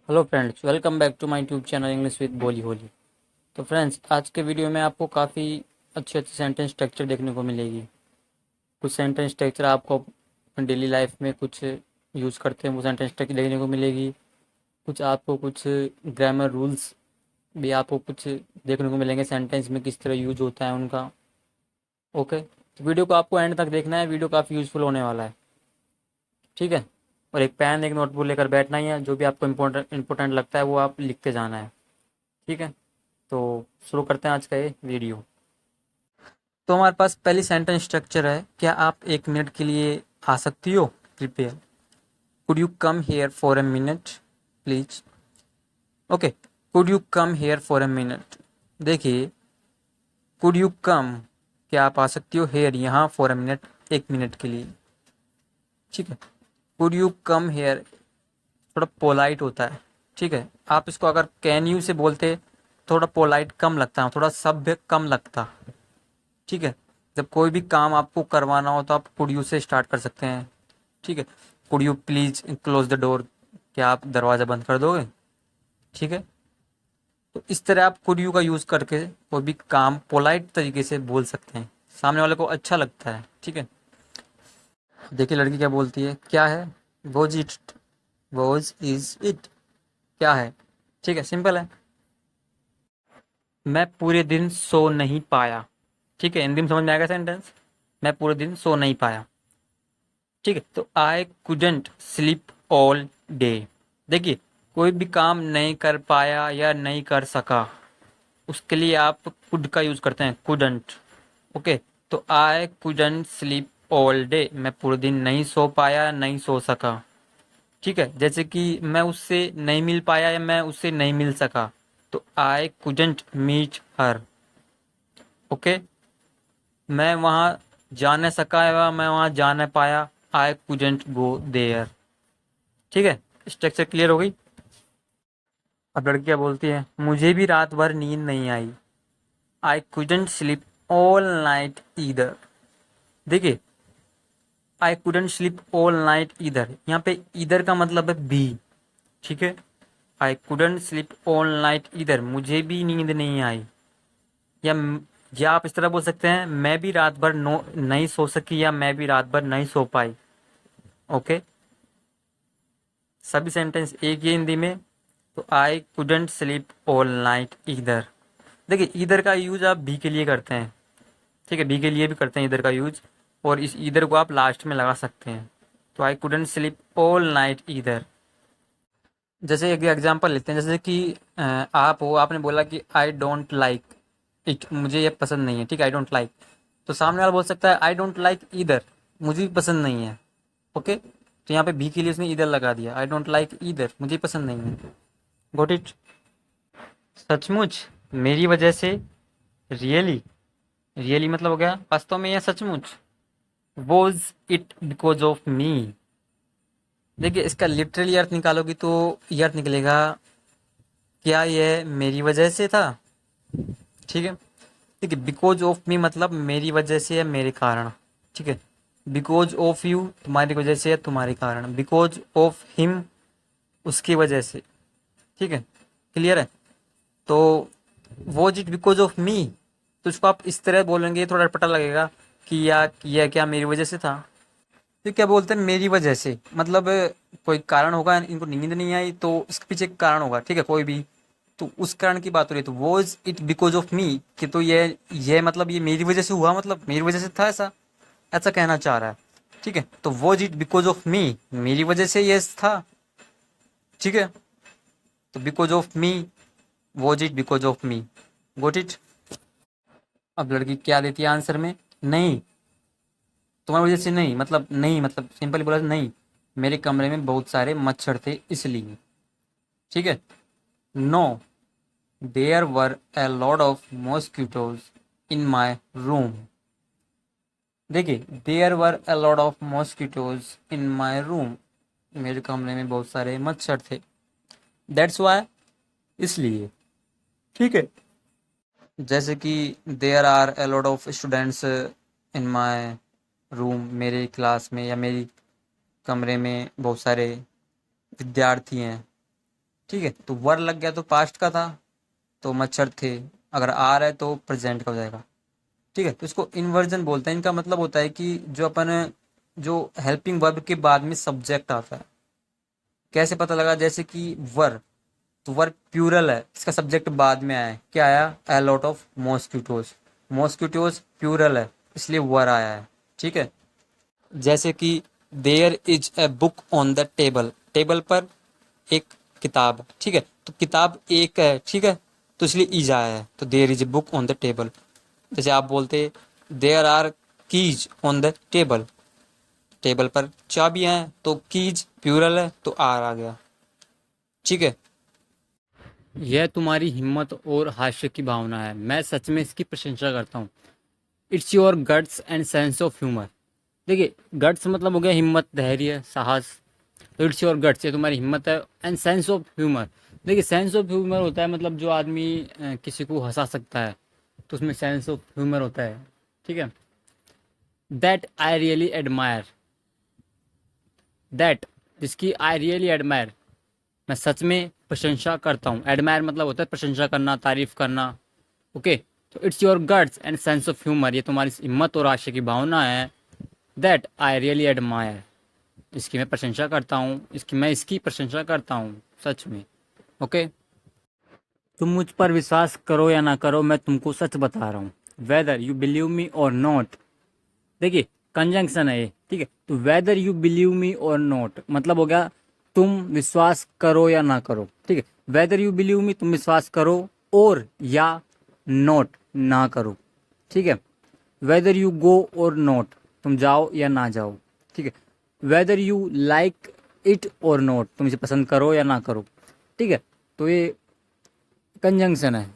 Hello friends, welcome back to my YouTube channel English with Boli Holi. तो friends, आज के video में आपको काफ़ी अच्छे अच्छे सेंटेंस स्ट्रक्चर देखने को मिलेगी। कुछ सेंटेंस स्ट्रक्चर आपको डेली लाइफ में कुछ यूज़ करते हैं वो सेंटेंस स्ट्रक्चर देखने को मिलेगी। कुछ आपको कुछ ग्रामर रूल्स भी आपको कुछ देखने को मिलेंगे, सेंटेंस में किस तरह यूज होता है उनका। ओके, तो वीडियो को आपको एंड तक देखना है, वीडियो काफ़ी यूज़फुल होने वाला है। ठीक है, और एक पेन एक नोटबुक लेकर बैठना ही है, जो भी आपको इम्पोर्टेंट लगता है वो आप लिखते जाना है। ठीक है, तो शुरू करते हैं आज का ये वीडियो। तो हमारे पास पहली सेंटेंस स्ट्रक्चर है, क्या आप 1 मिनट के लिए आ सकती हो? Prepare, could you come here for a minute please. Okay, could you come here for a minute. देखिए, कुड यू कम, क्या आप आ सकती हो, हेयर यहाँ, फॉर अ मिनट, 1 मिनट के लिए। ठीक है, कुड यू कम हेयर थोड़ा पोलाइट होता है। ठीक है, आप इसको अगर कैन यू से बोलते थोड़ा पोलाइट कम लगता है, थोड़ा सभ्य कम लगता। ठीक है, जब कोई भी काम आपको करवाना हो तो आप कुड यू से स्टार्ट कर सकते हैं। ठीक है, could you please close the door, क्या आप दरवाज़ा बंद कर दोगे। ठीक है, तो इस तरह आप कुड यू का यूज़ करके कोई भी काम पोलाइट तरीके से बोल सकते हैं, सामने वाले को अच्छा लगता है। ठीक है, देखिए लड़की क्या बोलती है, क्या है, was it, was is it, क्या है। ठीक है, सिंपल है। मैं पूरे दिन सो नहीं पाया। ठीक है, हिंदी में समझ में आएगा सेंटेंस, मैं पूरे दिन सो नहीं पाया। ठीक है, तो I couldn't sleep all day. देखिए, कोई भी काम नहीं कर पाया या नहीं कर सका, उसके लिए आप कुड का यूज करते हैं, कुडंट। ओके, तो I couldn't sleep all day, मैं पूरे दिन नहीं सो पाया, नहीं सो सका। ठीक है, जैसे कि मैं उससे नहीं मिल पाया या मैं उससे नहीं मिल सका, तो I couldn't meet her. Okay, मैं वहाँ जा न सका या मैं वहाँ जा न पाया, आई कुडंट गो देयर। ठीक है, स्ट्रक्चर क्लियर हो गई। अब लड़की क्या बोलती है, मुझे भी रात भर नींद नहीं आई, I couldn't sleep all night either. देखिए, I couldn't sleep all night either, यहाँ पे ईदर का मतलब है भी। ठीक है, I couldn't sleep all night either, मुझे भी नींद नहीं आई। या या आप इस तरह बोल सकते हैं, मैं भी रात भर नो नहीं सो सकी या मैं भी रात भर नहीं सो पाई। ओके, सभी सेंटेंस एक ही हिंदी में। तो I couldn't sleep all night either. देखिए, ईदर का यूज आप भी के लिए करते हैं। ठीक है, भी के लिए भी करते हैं ईदर का यूज, और इस ईदर को आप लास्ट में लगा सकते हैं। तो I couldn't sleep all night either. जैसे एक एग्जांपल लेते हैं, जैसे कि आप हो, आपने बोला कि आई डोंट लाइक इट, मुझे ये पसंद नहीं है। ठीक है, आई डोंट लाइक, तो सामने वाला बोल सकता है आई डोंट लाइक ईदर, मुझे भी पसंद नहीं है। ओके, तो यहाँ पे भी के लिए उसने ईदर लगा दिया, आई डोंट लाइक ईदर, मुझे पसंद नहीं है। Got it. सचमुच, मेरी वजह से, रियली, रियली मतलब हो गया वास्तव में या सचमुच। Was it because of me. देखिए, इसका लिटरली अर्थ निकालोगी तो ये अर्थ निकलेगा, क्या यह मेरी वजह से था। ठीक है, देखिए, बिकॉज ऑफ मी मतलब मेरी वजह से या मेरे कारण। ठीक है, बिकॉज ऑफ यू तुम्हारी वजह से या तुम्हारे कारण, बिकॉज ऑफ हिम उसकी वजह से। ठीक है, क्लियर है। तो was it because of me, तो इसको आप इस तरह बोलेंगे, थोड़ा पता लगेगा कि यह क्या मेरी वजह से था। तो क्या बोलते हैं, मेरी वजह से मतलब कोई कारण होगा, इनको नींद नहीं आई तो इसके पीछे एक कारण होगा। ठीक है, कोई भी, तो उस कारण की बात हो रही है, तो was it because of me, कि तो ये मतलब ये मेरी वजह से हुआ, मतलब मेरी वजह से था, ऐसा ऐसा कहना चाह रहा है। ठीक है, तो was it because of me, मेरी वजह से ये था। ठीक है, तो because of me, was it because of me. Got it. अब लड़की क्या देती है आंसर में, नहीं, तुम्हारी वजह से नहीं, मतलब नहीं, मतलब सिंपली बोला नहीं, मेरे कमरे में बहुत सारे मच्छर थे इसलिए। ठीक है, no, there were a lot of mosquitoes in my room। देखिए, there were a lot of mosquitoes in my room, मेरे कमरे में बहुत सारे मच्छर थे। दैट्स वाई, इसलिए। ठीक है, जैसे कि there are a lot of students in my room, मेरे क्लास में या मेरी कमरे में बहुत सारे विद्यार्थी हैं। ठीक है, तो वर लग गया तो पास्ट का था, तो मच्छर थे। अगर आर है तो प्रेजेंट का हो जाएगा। ठीक है, तो इसको इन्वर्जन बोलते हैं। इनका मतलब होता है कि जो अपन जो हेल्पिंग वर्ब के बाद में सब्जेक्ट आता है। कैसे पता लगा? जैसे कि वर, तो वर्ब प्लूरल है, इसका सब्जेक्ट बाद में आया है। क्या आया? A lot of mosquitoes. Mosquitoes plural है, इसलिए वर आया है। ठीक है, जैसे कि there is a book on the table. Table पर एक किताब है। ठीक है, तो किताब एक है। ठीक है, तो इसलिए इज आया है, तो there is a book on the table. जैसे आप बोलते there are keys on the table. Table पर चाबियां हैं, तो कीज प्लूरल है, तो आर आ गया। ठीक है, यह तुम्हारी हिम्मत और हास्य की भावना है, मैं सच में इसकी प्रशंसा करता हूँ। It's your guts and sense of humour. देखिए, गट्स मतलब हो गया हिम्मत, धैर्य, साहस। तो इट्स योर गट्स, ये तुम्हारी हिम्मत है। एंड सेंस ऑफ ह्यूमर, देखिए सेंस ऑफ ह्यूमर होता है मतलब जो आदमी किसी को हंसा सकता है, तो उसमें सेंस ऑफ ह्यूमर होता है। ठीक है, that I really admire. That, जिसकी आई रियली एडमायर, मैं सच में प्रशंसा करता हूँ। एडमायर मतलब होता है प्रशंसा करना, तारीफ करना। ओके, तो it's your guts and sense of humour, ये तुम्हारी हिम्मत और आशय की भावना है। दैट आई रियली एडमायर, इसकी मैं प्रशंसा करता हूँ, इसकी प्रशंसा करता हूँ सच में। ओके, तुम मुझ पर विश्वास करो या ना करो, मैं तुमको सच बता रहा हूँ। वेदर यू बिलीव मी और नॉट। देखिए, कंजंक्शन है ये। ठीक है, तो वेदर यू बिलीव मी और नॉट मतलब हो गया तुम विश्वास करो या ना करो। ठीक है, वेदर यू बिलीव मी, तुम विश्वास करो, और या नॉट, ना करो। ठीक है, वेदर यू गो और नॉट, तुम जाओ या ना जाओ। ठीक है, वेदर यू लाइक इट और नॉट, तुम इसे पसंद करो या ना करो। ठीक है, तो ये कंजंक्शन है।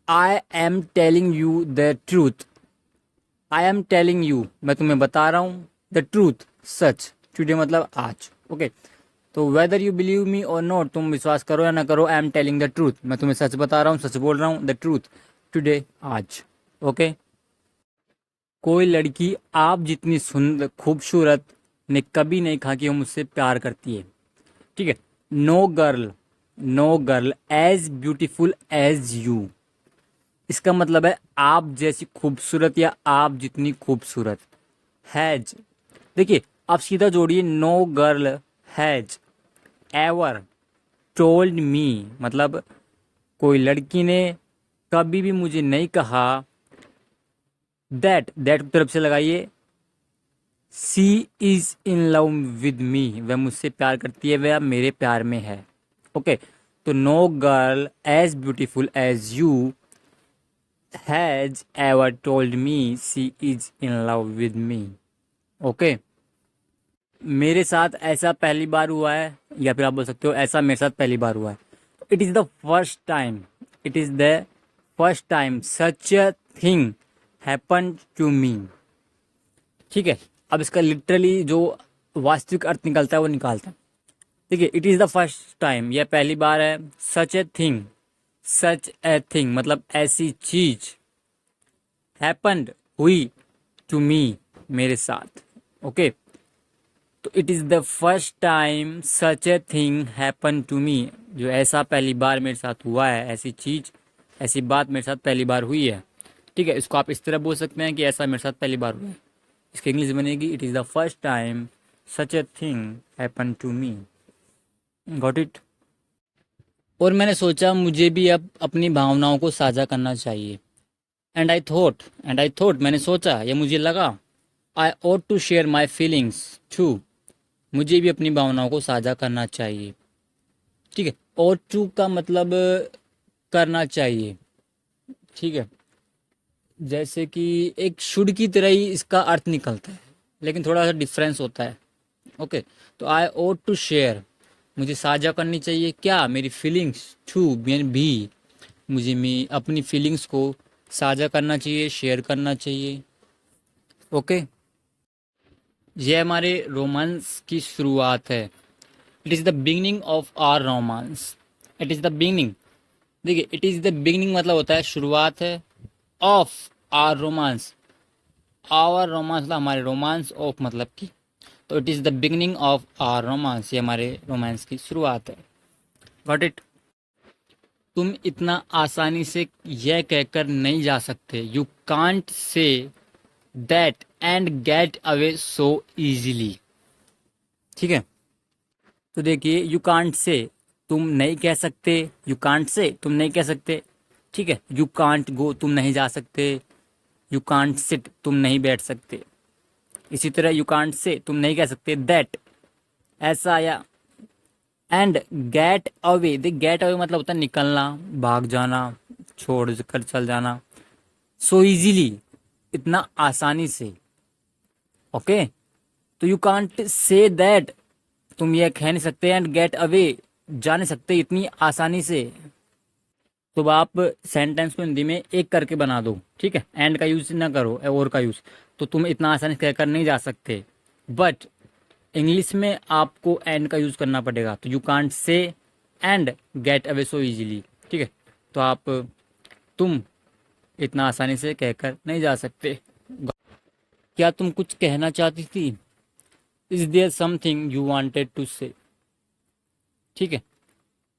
I am telling you the truth. I am telling you, मैं तुम्हें बता रहा हूँ, द ट्रूथ, सच। टुडे मतलब आज। ओके, तो वेदर यू बिलीव मी और नॉट, तुम विश्वास करो या ना करो, I am telling the truth, मैं तुम्हें सच बता रहा हूँ, सच बोल रहा हूँ, द ट्रूथ, टुडे, आज। ओके, कोई लड़की आप जितनी सुंदर खूबसूरत ने कभी नहीं कहा कि वो मुझसे प्यार करती है। ठीक है, no girl, no girl as beautiful as you, इसका मतलब है आप जैसी खूबसूरत या आप जितनी खूबसूरत। हैज, देखिए आप सीधा जोड़िए, no girl has ever told me, मतलब कोई लड़की ने कभी भी मुझे नहीं कहा। दैट की तरफ से लगाइए, she is in love with me, वह मुझसे प्यार करती है, वह मेरे प्यार में है। ओके, तो no girl as beautiful as you has ever told me she is in love with me. Okay, मेरे साथ ऐसा पहली बार हुआ है, या फिर आप बोल सकते हो ऐसा मेरे साथ पहली बार हुआ है। It is the first time, it is the first time such a thing happen to me. ठीक है, अब इसका लिटरली जो वास्तविक अर्थ निकलता है वो निकालता है। देखिए, it is the first time, यह पहली बार है। सच a thing, such a thing मतलब ऐसी चीज, हैपन्ड हुई, टू मी मेरे साथ। ओके, तो it is the first time such a thing happen to me, जो ऐसा पहली बार मेरे साथ हुआ है, ऐसी चीज़, ऐसी बात मेरे साथ पहली बार हुई है। ठीक है, इसको आप इस तरह बोल सकते हैं कि ऐसा मेरे साथ पहली बार हुआ है। इसकी इंग्लिश बनेगी, it is the first time such a thing happen to me. Got it? और मैंने सोचा मुझे भी अब अपनी भावनाओं को साझा करना चाहिए। एंड आई थॉट मैंने सोचा या मुझे लगा, I ought to share my feelings too, मुझे भी अपनी भावनाओं को साझा करना चाहिए। ठीक है, ought टू का मतलब करना चाहिए। ठीक है, जैसे कि एक शुड की तरह ही इसका अर्थ निकलता है, लेकिन थोड़ा सा डिफरेंस होता है। ओके, तो आई ought टू शेयर, मुझे साझा करनी चाहिए क्या, मेरी फीलिंग्स टू, भी मुझे अपनी फीलिंग्स को साझा करना चाहिए, शेयर करना चाहिए। ओके, ये हमारे रोमांस की शुरुआत है। It is the beginning of our romance. It is the beginning, देखिए इट इज़ द बिगनिंग मतलब होता है शुरुआत है, of our romance, our romance मतलब हमारे रोमांस, ऑफ मतलब की, तो it is the beginning of our romance, ये हमारे रोमांस की शुरुआत है। Got it. तुम इतना आसानी से यह कहकर नहीं जा सकते, you can't say that and get away so easily. ठीक है, तो देखिए यू कांट से तुम नहीं कह सकते, यू कांट से तुम नहीं कह सकते। ठीक है, यू कांट गो तुम नहीं जा सकते, यू कांट सिट तुम नहीं बैठ सकते। इसी तरह यू कांट से तुम नहीं कह सकते दैट ऐसा, या एंड गेट अवे। देख गेट अवे मतलब होता है निकलना, भाग जाना, छोड़ कर चल जाना। सो इजीली इतना आसानी से। ओके, तो यू कांट से दैट तुम ये कह नहीं सकते, एंड गेट अवे जा नहीं सकते इतनी आसानी से। तो अब आप सेंटेंस को हिंदी में एक करके बना दो। ठीक है, एंड का यूज ना करो, और का यूज। तो तुम इतना आसानी से कहकर नहीं जा सकते, बट इंग्लिश में आपको एंड का यूज करना पड़ेगा। तो यू कांट से and get away so easily. ठीक है, तो आप तुम इतना आसानी से कहकर नहीं जा सकते। क्या तुम कुछ कहना चाहती थी? Is there something you wanted to say. ठीक है,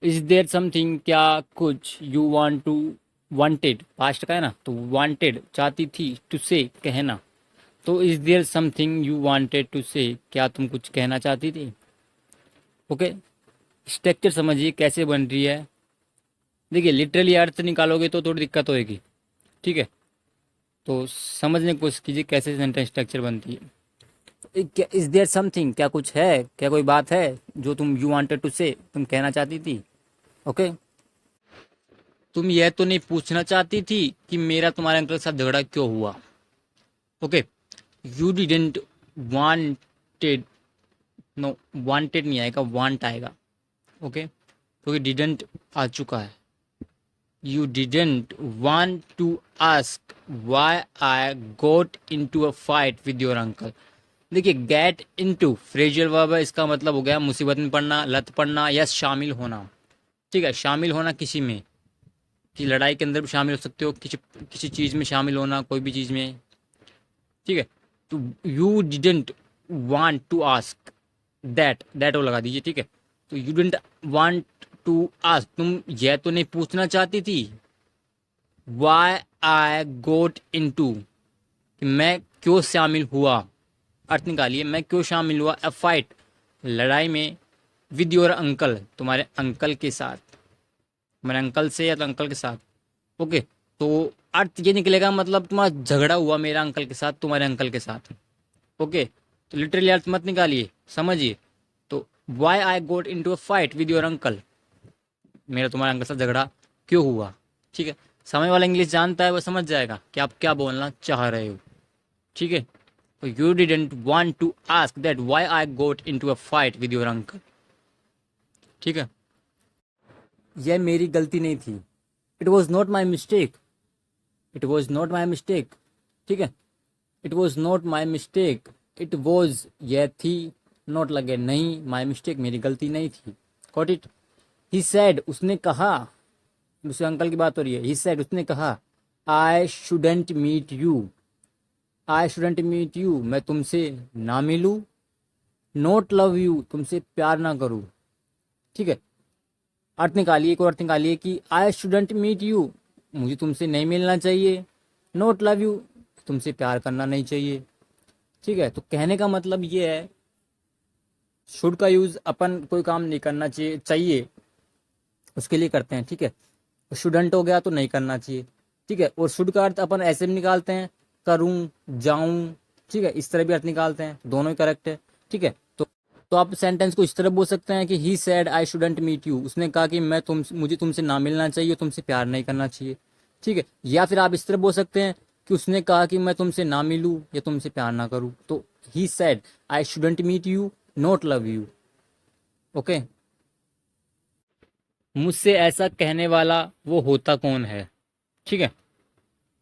इज देयर समथिंग क्या कुछ, you want to, wanted past का है ना, तो वांटेड चाहती थी, टू से कहना। तो is there something you wanted to say, क्या तुम कुछ कहना चाहती थी। ओके, स्ट्रक्चर समझिए कैसे बन रही है। देखिए लिटरली अर्थ निकालोगे तो थोड़ी दिक्कत होएगी। ठीक है, तो समझने की कोशिश कीजिए कैसे सेंटेंस स्ट्रक्चर बनती है। इज देयर समथिंग क्या कुछ है, क्या कोई बात है जो तुम यू वांटेड टू से तुम कहना चाहती थी। ओके, तुम यह तो नहीं पूछना चाहती थी कि मेरा तुम्हारे अंकल के साथ झगड़ा क्यों हुआ। Okay, you didn't wanted, no wanted नहीं आएगा, वांट आएगा। ओके, क्योंकि डिडेंट आ चुका है। You didn't want to ask why I got into a fight with your uncle. देखिए गेट इनटू फ्रेजल वर्ब है, इसका मतलब हो गया मुसीबत में पड़ना, लत पड़ना या शामिल होना। ठीक है, शामिल होना किसी में, कि लड़ाई के अंदर भी शामिल हो सकते हो, किसी किसी चीज़ में शामिल होना, कोई भी चीज़ में। ठीक है, तो you didn't want to ask that, that वो लगा दीजिए। ठीक है, तो you didn't want to ask, तुम यह तो नहीं पूछना चाहती थी व्हाई आई गोट इनटू, कि मैं क्यों शामिल हुआ। अर्थ निकालिए, मैं क्यों शामिल हुआ अ फाइट, लड़ाई में, विद योर अंकल तुम्हारे अंकल के साथ, तुम्हारे अंकल से या तो अंकल के साथ। ओके, तो अर्थ ये निकलेगा मतलब तुम्हारा झगड़ा हुआ मेरा अंकल के साथ, तुम्हारे अंकल के साथ। ओके, तो लिटरली अर्थ मत निकालिए, समझिए। तो why I got in to a fight with your uncle, मेरा तुम्हारे अंकल के साथ झगड़ा क्यों हुआ। ठीक है, सामने वाला इंग्लिश जानता है, वो समझ जाएगा कि आप क्या बोलना चाह रहे हो। ठीक है, तो you didn't want to ask that why I got into a fight with your uncle. ठीक है, यह मेरी गलती नहीं थी, it was not my mistake, it was not my mistake. ठीक है, it was not my mistake, it was यह थी, नॉट लगे नहीं, माई मिस्टेक मेरी गलती नहीं थी। Got it. ही सैड उसने कहा, दूसरे अंकल की बात हो रही है। ही सैड उसने कहा, I shouldn't meet you, I shouldn't meet you मैं तुमसे ना मिलूँ, नोट लव यू तुमसे प्यार ना करूँ। ठीक है, अर्थ निकालिए, एक और अर्थ निकालिए कि आई शुडेंट मीट यू मुझे तुमसे नहीं मिलना चाहिए, नोट लव यू तुमसे प्यार करना नहीं चाहिए। ठीक है, तो कहने का मतलब ये है, शुड का यूज अपन कोई काम नहीं करना चाहिए उसके लिए करते हैं। ठीक है, तो शुडेंट हो गया तो नहीं करना चाहिए। ठीक है, और शुड का अर्थ अपन ऐसे भी निकालते हैं, करूं, जाऊं। ठीक है, इस तरह भी अर्थ निकालते हैं, दोनों ही करेक्ट है। ठीक है, तो आप सेंटेंस को इस तरह बोल सकते हैं कि he said I shouldn't meet you, उसने कहा कि मुझे तुमसे ना मिलना चाहिए, तुमसे प्यार नहीं करना चाहिए। ठीक है, या फिर आप इस तरह बोल सकते हैं कि उसने कहा कि मैं तुमसे ना मिलूं या तुमसे प्यार ना करूं। तो he said I shouldn't meet you, not love you. Okay, मुझसे ऐसा कहने वाला वो होता कौन है। ठीक है,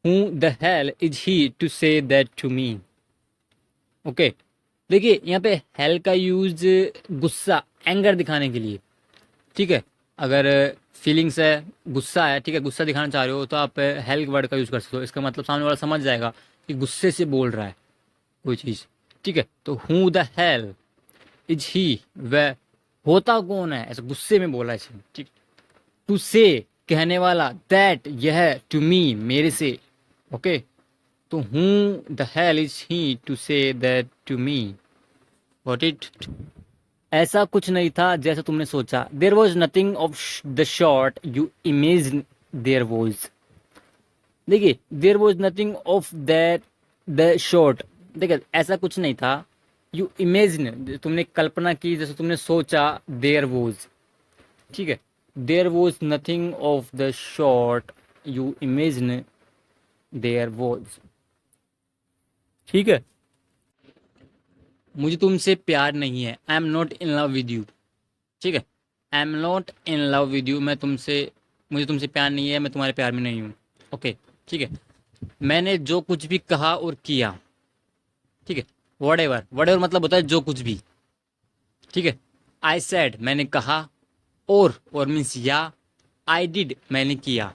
who the hell is he to say that to me. Okay, देखिए यहाँ पे हेल का यूज गुस्सा, एंगर दिखाने के लिए। ठीक है, अगर फीलिंग्स है, गुस्सा है, ठीक है, गुस्सा दिखाना चाह रहे हो तो आप हेल वर्ड का यूज कर सकते हो। इसका मतलब सामने वाला समझ जाएगा कि गुस्से से बोल रहा है कोई चीज़। ठीक है, तो हु द हेल इज ही, वह होता कौन है, ऐसे गुस्से में बोला है। ठीक, टू से कहने वाला, दैट यह, टू मी मेरे से। ओके, तो who the hell is he to say that to me, what it. ऐसा कुछ नहीं था जैसा तुमने सोचा। There was nothing of the sort you imagine there was. देखिए, there was nothing of that the sort. देखिए, ऐसा कुछ नहीं था। यू इमेजिन, तुमने कल्पना की, जैसे तुमने सोचा। देर वॉज, ठीक है। There was nothing of the sort you imagine there was, ठीक है। मुझे तुमसे प्यार नहीं है, I am not in love with you, ठीक है। I am not in love with you, मैं तुमसे, मुझे तुमसे प्यार नहीं है, मैं तुम्हारे प्यार में नहीं हूँ। ओके, ठीक है। मैंने जो कुछ भी कहा और किया, ठीक है। वट एवर, वट एवर मतलब होता है जो कुछ भी, ठीक है। आई सेड, मैंने कहा। और मीन्स या। आई डिड, मैंने किया।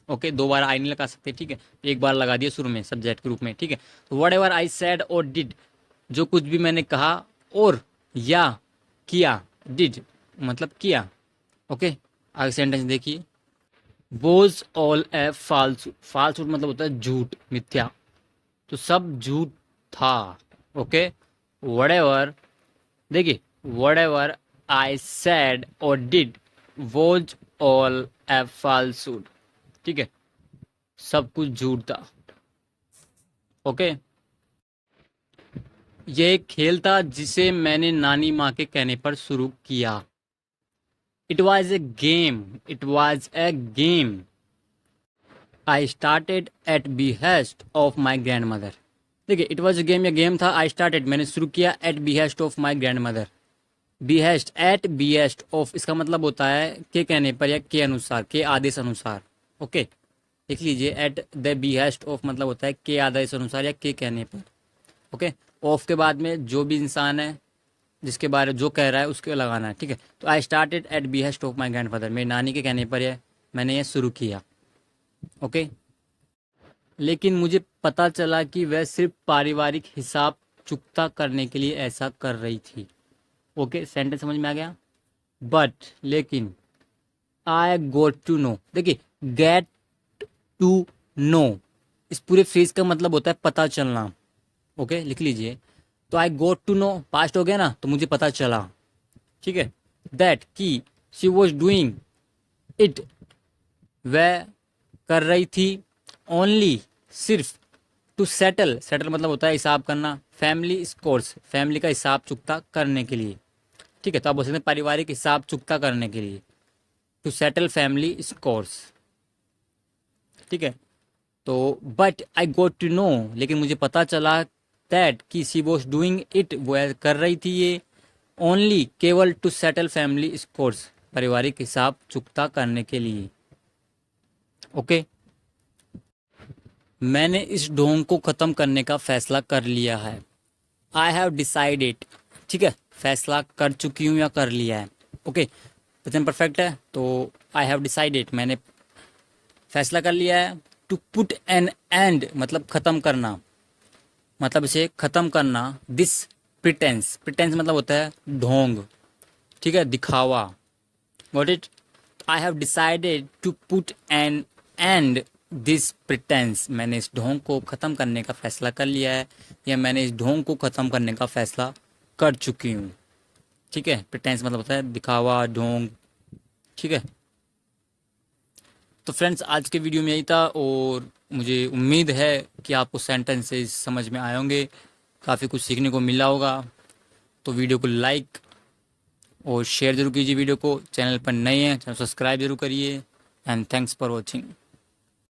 ओके, दो बार आई नहीं लगा सकते, ठीक है। एक बार लगा दिया शुरू में सब्जेक्ट के रूप में, ठीक है। तो वट एवर आई सेड और डिड, जो कुछ भी मैंने कहा और या किया। डिड मतलब किया। ओके, आगे सेंटेंस देखिए। Was all A false, false मतलब होता है झूठ, मिथ्या। तो सब झूठ था। ओके, वट एवर, देखिए, वट एवर आई सेड और डिड वॉज ऑल ए फाल्सूड, ठीक है। सब कुछ झूठ था। ओके, ये एक खेल था जिसे मैंने नानी माँ के कहने पर शुरू किया। It was a game, it was a game I started at behest of my grand mother. देखिए, इट वॉज ए गेम, या गेम था। आई स्टार्टेड, मैंने शुरू किया। At behest of my grand mother, behest, at behest of, इसका मतलब होता है के कहने पर या के अनुसार, के आदेश अनुसार। ओके, देख लीजिए, एट द बिहेस्ट ऑफ मतलब होता है के आदेश अनुसार या के कहने पर। ओके, ऑफ के बाद में जो भी इंसान है जिसके बारे जो कह रहा है उसके लगाना है, ठीक है। तो आई started at behest of my grandfather, मेरी नानी के कहने पर यह मैंने ये शुरू किया। ओके, लेकिन मुझे पता चला कि वह सिर्फ पारिवारिक हिसाब चुकता करने के लिए ऐसा कर रही थी। ओके, सेंटेंस समझ में आ गया। बट, लेकिन, आई गोट टू नो, देखिए, गेट टू नो, इस पूरे फ्रेज का मतलब होता है पता चलना। ओके, लिख लीजिए। तो आई गोट टू नो पास्ट हो गया ना, तो मुझे पता चला, ठीक है। दैट की शी वॉज डूइंग इट, वह कर रही थी। ओनली, सिर्फ। टू सेटल, सेटल मतलब होता है हिसाब करना। फैमिली स्कोर्स, फैमिली का हिसाब चुकता करने के लिए, ठीक है। तो आप बोल सकते हैं पारिवारिक हिसाब चुकता करने के लिए, टू सेटल फैमिली स्कोर्स, ठीक है। तो but I got to know, लेकिन मुझे पता चला दैट कि शी वॉज डूइंग इट, वो कर रही थी ये। ओनली, केवल। टू सेटल फैमिली स्कोर्स, पारिवारिक हिसाब चुकता करने के लिए। ओके, मैंने इस ढोंग को ख़त्म करने का फैसला कर लिया है। आई हैव डिसाइडेड, ठीक है। फैसला कर चुकी हूँ या कर लिया है। ओके, प्रेजेंट परफेक्ट है, तो आई हैव डिसाइडेड, मैंने फैसला कर लिया है। टू पुट एन एंड मतलब ख़त्म करना, मतलब इसे ख़त्म करना। दिस प्रिटेंस, प्रिटेंस मतलब होता है ढोंग, ठीक है, दिखावा। Got it. I have decided to put an end this pretence, मैंने इस ढोंग को ख़त्म करने का फैसला कर लिया है, या मैंने इस ढोंग को ख़त्म करने का फैसला कर चुकी हूँ, ठीक है। प्रिटेंस मतलब होता है दिखावा, ढोंग, ठीक है। तो फ्रेंड्स, आज के वीडियो में यही था, और मुझे उम्मीद है कि आपको सेंटेंसेस समझ में आए होंगे, काफ़ी कुछ सीखने को मिला होगा। तो वीडियो को लाइक और शेयर जरूर कीजिए वीडियो को। चैनल पर नए हैं, चैनल सब्सक्राइब जरूर करिए। And thanks for watching.